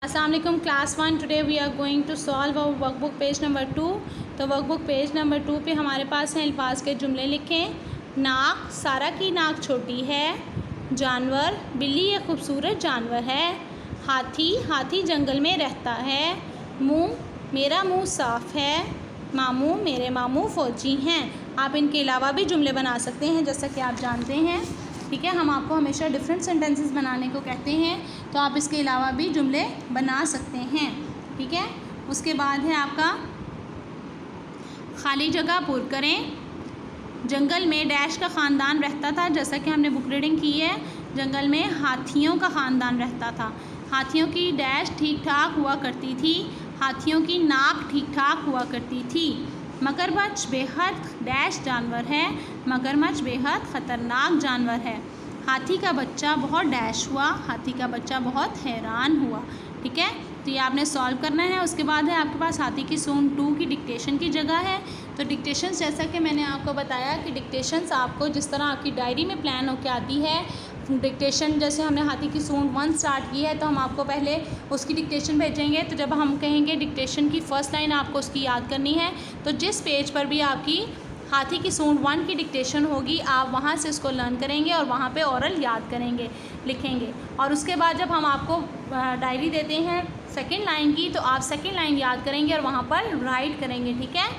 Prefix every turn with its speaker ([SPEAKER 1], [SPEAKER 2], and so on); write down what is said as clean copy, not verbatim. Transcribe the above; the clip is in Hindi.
[SPEAKER 1] अस्सलाम वालेकुम class 1। Today we are going to solve our workbook page number 2। तो वर्कबुक पेज नंबर 2 पे हमारे पास हैं अल्फाज के जुमले लिखें। नाक, सारा की नाक छोटी है। जानवर, बिल्ली एक खूबसूरत जानवर है। हाथी, हाथी जंगल में रहता है। मुंह, मेरा मुंह साफ़ है। मामू, मेरे मामू फ़ौजी हैं। आप इनके अलावा भी जुमले बना सकते हैं जैसा कि आप जानते हैं, ठीक है। हम आपको हमेशा डिफरेंट सेंटेंसेस बनाने को कहते हैं, तो आप इसके अलावा भी जुमले बना सकते हैं, ठीक है। उसके बाद है आपका खाली जगह पूर करें। जंगल में डैश का ख़ानदान रहता था, जैसा कि हमने बुक रीडिंग की है। जंगल में हाथियों का ख़ानदान रहता था। हाथियों की डैश ठीक ठाक हुआ करती थी। हाथियों की नाक ठीक ठाक हुआ करती थी। मगरमच्छ बेहद डैश जानवर है। मगरमच्छ बेहद ख़तरनाक जानवर है। हाथी का बच्चा बहुत डैश हुआ। हाथी का बच्चा बहुत हैरान हुआ, ठीक है। तो ये आपने सॉल्व करना है। उसके बाद है आपके पास हाथी की सूंड 2 की डिक्टेशन की जगह है। तो डिक्टेशंस, जैसा कि मैंने आपको बताया कि डिक्टेशंस आपको जिस तरह आपकी डायरी में प्लान होकर आती है, डिक्टेशन जैसे हमने हाथी की सूंड 1 स्टार्ट की है, तो हम आपको पहले उसकी डिक्टेशन भेजेंगे। तो जब हम कहेंगे डिक्टेशन की फ़र्स्ट लाइन आपको उसकी याद करनी है, तो जिस पेज पर भी आपकी हाथी की सूंड 1 की डिक्टेशन होगी, आप वहाँ से उसको लर्न करेंगे और वहाँ पे ओरल याद करेंगे, लिखेंगे। और उसके बाद जब हम आपको डायरी देते हैं सेकंड लाइन की, तो आप सेकंड लाइन याद करेंगे और वहाँ पर राइट करेंगे, ठीक है।